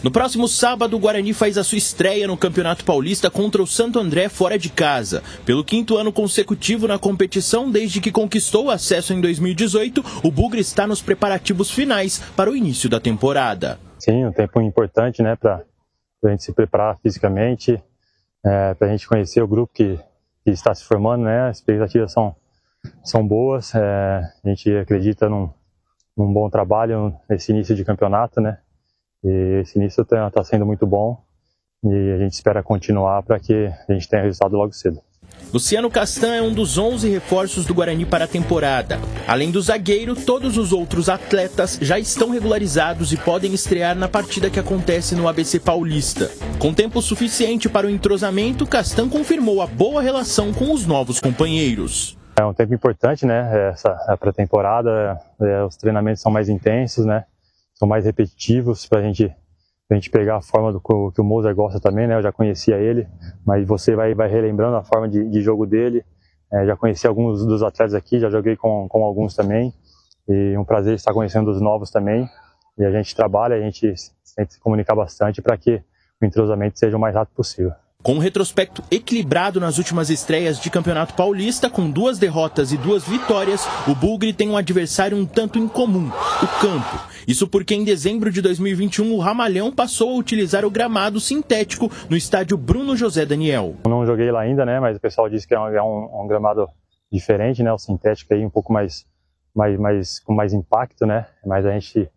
No próximo sábado, o Guarani faz a sua estreia no Campeonato Paulista contra o Santo André fora de casa. Pelo 5º ano consecutivo na competição, desde que conquistou o acesso em 2018, o Bugre está nos preparativos finais para o início da temporada. Sim, um tempo importante, né, para a gente se preparar fisicamente, para a gente conhecer o grupo que está se formando, né, as expectativas são boas, a gente acredita num bom trabalho nesse início de campeonato, né. E esse início está sendo muito bom e a gente espera continuar para que a gente tenha resultado logo cedo. Luciano Castan é um dos 11 reforços do Guarani para a temporada. Além do zagueiro, todos os outros atletas já estão regularizados e podem estrear na partida que acontece no ABC Paulista. Com tempo suficiente para o entrosamento, Castan confirmou a boa relação com os novos companheiros. É um tempo importante, né? Essa pré-temporada, os treinamentos são mais intensos, né? São mais repetitivos para a gente pegar a forma do que o Mozart gosta também, né? Eu já conhecia ele, mas você vai relembrando a forma de jogo dele. Já conheci alguns dos atletas aqui, já joguei com alguns também. E um prazer estar conhecendo os novos também. E a gente trabalha, a gente tenta se comunicar bastante para que o entrosamento seja o mais rápido possível. Com um retrospecto equilibrado nas últimas estreias de Campeonato Paulista, com 2 derrotas e 2 vitórias, o Bugre tem um adversário um tanto incomum, o campo. Isso porque em dezembro de 2021 o Ramalhão passou a utilizar o gramado sintético no estádio Bruno José Daniel. Eu não joguei lá ainda, né, mas o pessoal disse que é um gramado diferente, né, o sintético aí um pouco com mais impacto, né, mas a gente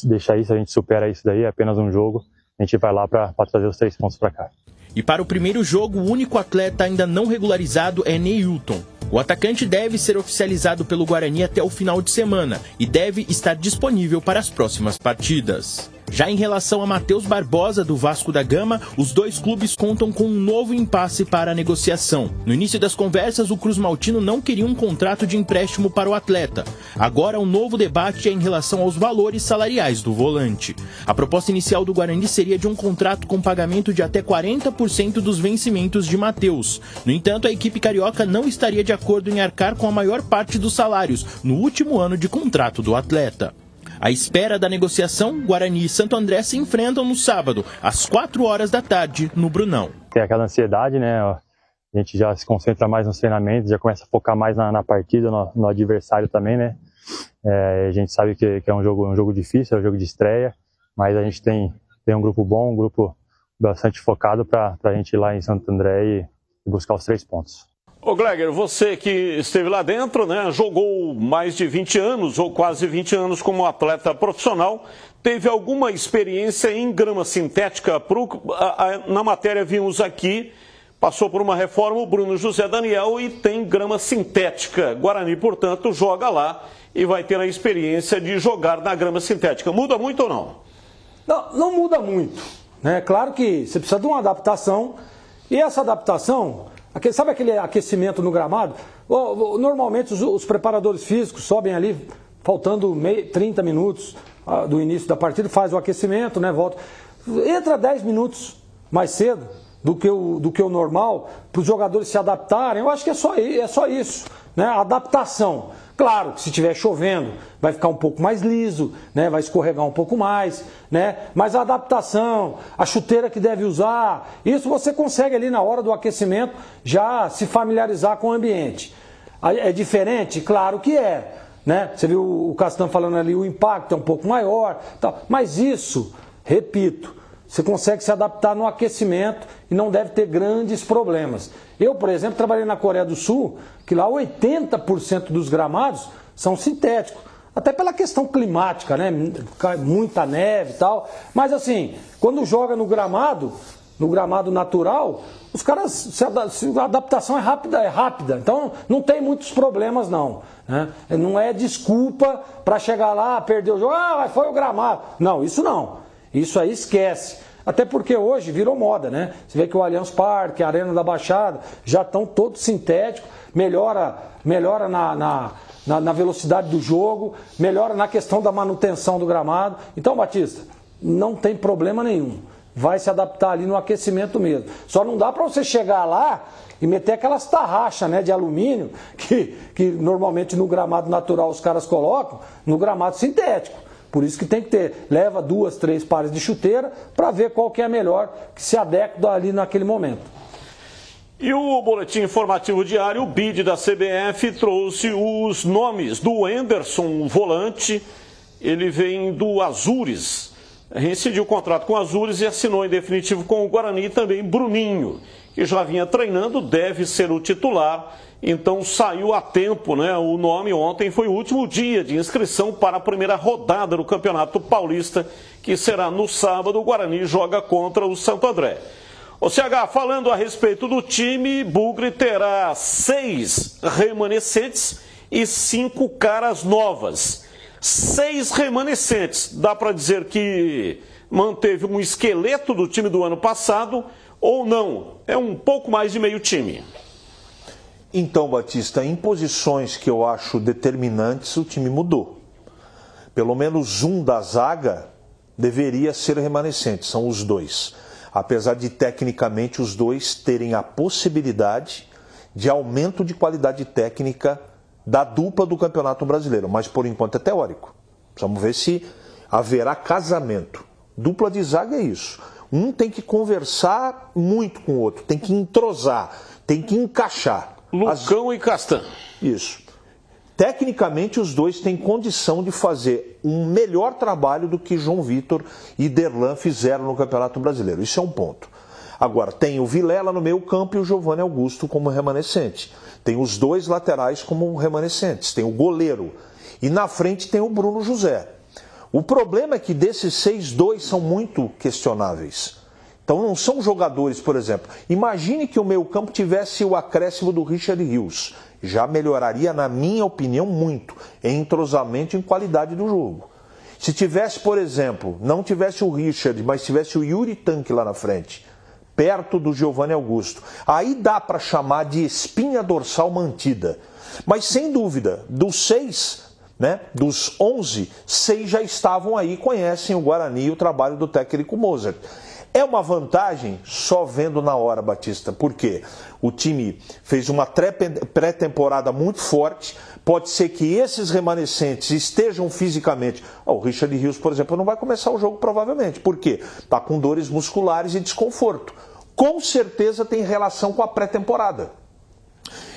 deixa isso, a gente supera isso daí, é apenas um jogo, a gente vai lá para trazer os 3 pontos para cá. E para o primeiro jogo, o único atleta ainda não regularizado é Neilton. O atacante deve ser oficializado pelo Guarani até o final de semana e deve estar disponível para as próximas partidas. Já em relação a Matheus Barbosa, do Vasco da Gama, os 2 clubes contam com um novo impasse para a negociação. No início das conversas, o Cruz Maltino não queria um contrato de empréstimo para o atleta. Agora, um novo debate é em relação aos valores salariais do volante. A proposta inicial do Guarani seria de um contrato com pagamento de até 40% dos vencimentos de Matheus. No entanto, a equipe carioca não estaria de acordo em arcar com a maior parte dos salários no último ano de contrato do atleta. À espera da negociação, Guarani e Santo André se enfrentam no sábado, às 4 horas da tarde, no Brunão. Tem aquela ansiedade, né? A gente já se concentra mais nos treinamentos, já começa a focar mais na partida, no adversário também, né? A gente sabe que é um jogo difícil, é um jogo de estreia, mas a gente tem um grupo bom, um grupo bastante focado para a gente ir lá em Santo André e buscar os 3 pontos. Ô Gleger, você que esteve lá dentro, né, jogou mais de 20 anos ou quase 20 anos como atleta profissional, teve alguma experiência em grama sintética? Na matéria vimos aqui, passou por uma reforma o Bruno José Daniel e tem grama sintética. Guarani, portanto, joga lá e vai ter a experiência de jogar na grama sintética. Muda muito ou não? Não muda muito, né? Claro que você precisa de uma adaptação e essa adaptação... Sabe aquele aquecimento no gramado? Normalmente os preparadores físicos sobem ali, faltando 30 minutos do início da partida, faz o aquecimento, né, volta. Entra 10 minutos mais cedo do que o normal, para os jogadores se adaptarem. Eu acho que é só isso, né? A adaptação. Claro que se estiver chovendo vai ficar um pouco mais liso, né? Vai escorregar um pouco mais, né? Mas a adaptação, a chuteira que deve usar, isso você consegue ali na hora do aquecimento já se familiarizar com o ambiente. É diferente? Claro que é, né? Você viu o Castan falando ali, o impacto é um pouco maior, tal. Mas isso, repito, você consegue se adaptar no aquecimento e não deve ter grandes problemas. Eu, por exemplo, trabalhei na Coreia do Sul, que lá 80% dos gramados são sintéticos. Até pela questão climática, né? Cai muita neve e tal. Mas assim, quando joga no gramado natural, os caras, a adaptação é rápida. Então não tem muitos problemas não, né? Não é desculpa para chegar lá, perder o jogo, foi o gramado. Não, isso não. Isso aí esquece. Até porque hoje virou moda, né? Você vê que o Allianz Parque, a Arena da Baixada, já estão todos sintéticos, melhora na velocidade do jogo, melhora na questão da manutenção do gramado. Então, Batista, não tem problema nenhum. Vai se adaptar ali no aquecimento mesmo. Só não dá para você chegar lá e meter aquelas tarraxas, né, de alumínio que normalmente no gramado natural os caras colocam, no gramado sintético. Por isso que tem que ter, leva 2, 3 pares de chuteira para ver qual que é a melhor, que se adequa ali naquele momento. E o boletim informativo diário, o BID da CBF, trouxe os nomes do Anderson, volante. Ele vem do Azures, rescindiu o contrato com o Azures e assinou em definitivo com o Guarani. E também Bruninho, que já vinha treinando, deve ser o titular. Então saiu a tempo, né? O nome ontem foi o último dia de inscrição para a primeira rodada do Campeonato Paulista, que será no sábado. O Guarani joga contra o Santo André. O CH, falando a respeito do time, Bugre terá 6 remanescentes e 5 caras novas. 6 remanescentes. Dá para dizer que manteve um esqueleto do time do ano passado ou não? É um pouco mais de meio time. Então, Batista, em posições que eu acho determinantes, o time mudou. Pelo menos um da zaga deveria ser remanescente, são os 2. Apesar de, tecnicamente, os 2 terem a possibilidade de aumento de qualidade técnica da dupla do Campeonato Brasileiro. Mas, por enquanto, é teórico. Vamos ver se haverá casamento. Dupla de zaga é isso. Um tem que conversar muito com o outro, tem que entrosar, tem que encaixar. Lucão e Castan. Isso. Tecnicamente, os 2 têm condição de fazer um melhor trabalho do que João Vitor e Derlan fizeram no Campeonato Brasileiro. Isso é um ponto. Agora, tem o Vilela no meio campo e o Giovanni Augusto como remanescente. Tem os 2 laterais como remanescentes. Tem o goleiro. E na frente tem o Bruno José. O problema é que desses 6, 2 são muito questionáveis. Então não são jogadores, por exemplo. Imagine que o meio campo tivesse o acréscimo do Richard Rios. Já melhoraria, na minha opinião, muito em entrosamento e em qualidade do jogo. Se tivesse, por exemplo, não tivesse o Richard, mas tivesse o Yuri Tanque lá na frente, perto do Giovanni Augusto, aí dá para chamar de espinha dorsal mantida. Mas sem dúvida, dos 6, né, dos 11, 6 já estavam aí, conhecem o Guarani e o trabalho do técnico Mozart. É uma vantagem só vendo na hora, Batista, porque o time fez uma pré-temporada muito forte, pode ser que esses remanescentes estejam fisicamente... O Richard Rios, por exemplo, não vai começar o jogo provavelmente, por quê? Está com dores musculares e desconforto. Com certeza tem relação com a pré-temporada.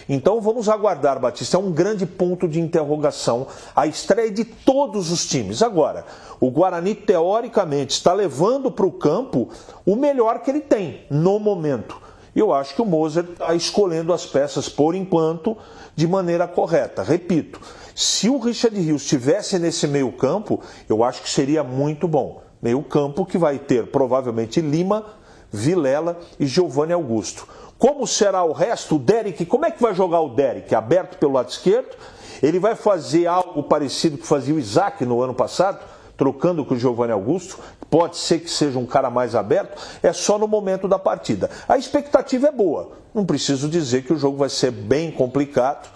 Então vamos aguardar, Batista, é um grande ponto de interrogação a estreia de todos os times. Agora, o Guarani teoricamente está levando para o campo o melhor que ele tem no momento. E eu acho que o Mozart está escolhendo as peças por enquanto de maneira correta. Repito, se o Richard Rios estivesse nesse meio campo, eu acho que seria muito bom. Meio campo que vai ter provavelmente Lima, Vilela e Giovanni Augusto. Como será o resto? O Derek, como é que vai jogar o Derek? Aberto pelo lado esquerdo? Ele vai fazer algo parecido que fazia o Isaac no ano passado, trocando com o Giovanni Augusto? Pode ser que seja um cara mais aberto? É só no momento da partida. A expectativa é boa. Não preciso dizer que o jogo vai ser bem complicado,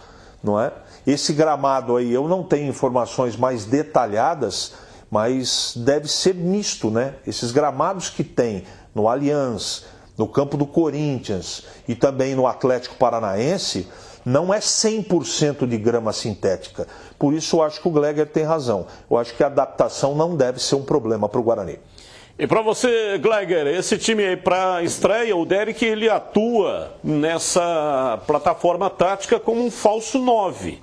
não é? Esse gramado aí, eu não tenho informações mais detalhadas, mas deve ser misto, né? Esses gramados que tem no Allianz, no campo do Corinthians e também no Atlético Paranaense, não é 100% de grama sintética. Por isso eu acho que o Gleger tem razão. Eu acho que a adaptação não deve ser um problema para o Guarani. E para você, Gleger, esse time aí para estreia, o Derek, ele atua nessa plataforma tática como um falso 9.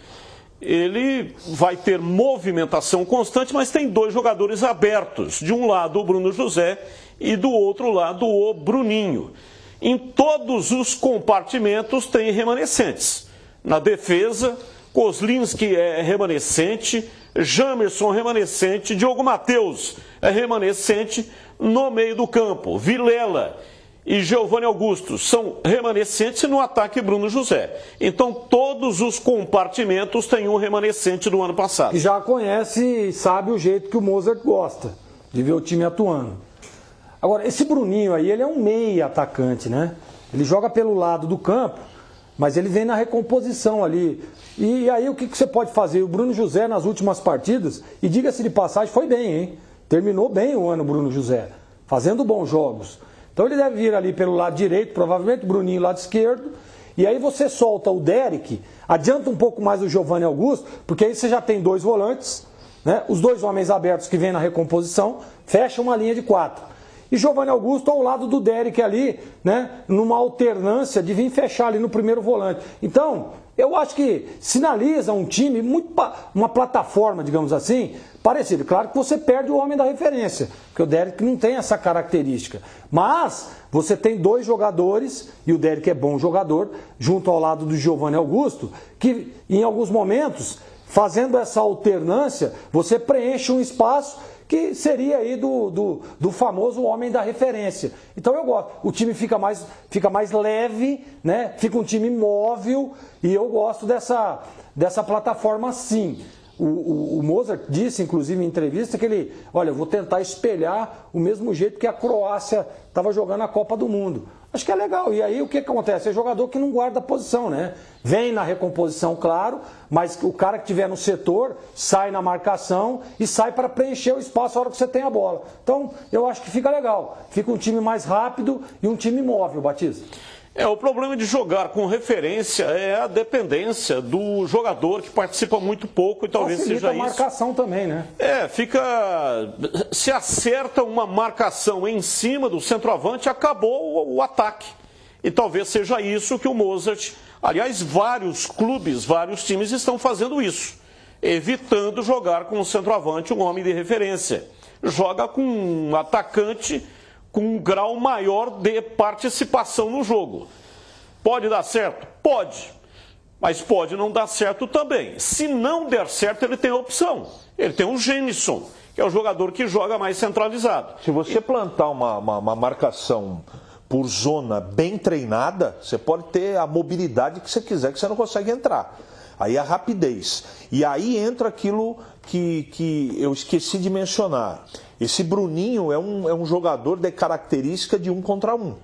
Ele vai ter movimentação constante, mas tem 2 jogadores abertos. De um lado o Bruno José e do outro lado o Bruninho. Em todos os compartimentos tem remanescentes. Na defesa, Kozlinski é remanescente, Jamerson remanescente, Diogo Matheus é remanescente no meio do campo. Vilela e Giovanni Augusto são remanescentes e no ataque Bruno José. Então todos os compartimentos têm um remanescente do ano passado. E já conhece e sabe o jeito que o Mozart gosta de ver o time atuando. Agora, esse Bruninho aí, ele é um meia atacante, né? Ele joga pelo lado do campo, mas ele vem na recomposição ali. E aí o que você pode fazer? O Bruno José nas últimas partidas, e diga-se de passagem, foi bem, hein? Terminou bem o ano o Bruno José, fazendo bons jogos. Então ele deve vir ali pelo lado direito, provavelmente o Bruninho lado esquerdo, e aí você solta o Derek, adianta um pouco mais o Giovanni Augusto, porque aí você já tem 2 volantes, né? Os dois homens abertos que vêm na recomposição, fecham uma linha de 4. E Giovanni Augusto ao lado do Derek ali, né? Numa alternância de vir fechar ali no primeiro volante. Então, eu acho que sinaliza um time, uma plataforma, digamos assim, parecida. Claro que você perde o homem da referência, porque o Derek não tem essa característica. Mas você tem dois jogadores, e o Derek é bom jogador, junto ao lado do Giovanni Augusto, que em alguns momentos, fazendo essa alternância, você preenche um espaço que seria aí do famoso homem da referência. Então eu gosto. O time fica mais leve, né? Fica um time móvel, e eu gosto dessa plataforma sim. O Mozart disse, inclusive, em entrevista, que ele, olha, eu vou tentar espelhar o mesmo jeito que a Croácia estava jogando a Copa do Mundo. Acho que é legal. E aí o que acontece? É jogador que não guarda a posição, né? Vem na recomposição, claro, mas o cara que estiver no setor sai na marcação e sai para preencher o espaço a hora que você tem a bola. Então, eu acho que fica legal. Fica um time mais rápido e um time móvel, Batista. O problema de jogar com referência é a dependência do jogador que participa muito pouco e talvez facilita seja isso. A marcação também, né? Se acerta uma marcação em cima do centroavante, acabou o ataque. E talvez seja isso que o Mozart, aliás, vários clubes, vários times estão fazendo isso, evitando jogar com o centroavante um homem de referência. Joga com um atacante com um grau maior de participação no jogo. Pode dar certo? Pode. Mas pode não dar certo também. Se não der certo, ele tem a opção. Ele tem o Genison, que é o jogador que joga mais centralizado. Se você plantar uma marcação por zona bem treinada, você pode ter a mobilidade que você quiser, que você não consegue entrar. Aí a rapidez. E aí entra aquilo que eu esqueci de mencionar. Esse Bruninho é um jogador de característica de 1 contra 1.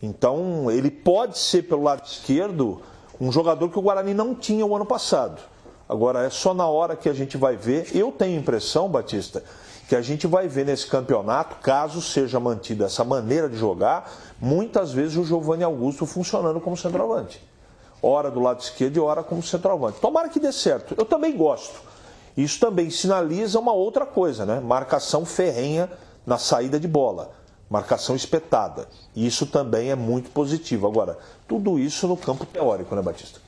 Então, ele pode ser, pelo lado esquerdo, um jogador que o Guarani não tinha o ano passado. Agora, é só na hora que a gente vai ver. Eu tenho a impressão, Batista, que a gente vai ver nesse campeonato, caso seja mantida essa maneira de jogar, muitas vezes o Giovanni Augusto funcionando como centroavante. Ora do lado esquerdo e ora como centroavante. Tomara que dê certo. Eu também gosto. Isso também sinaliza uma outra coisa, né? Marcação ferrenha na saída de bola. Marcação espetada. Isso também é muito positivo. Agora, tudo isso no campo teórico, né, Batista?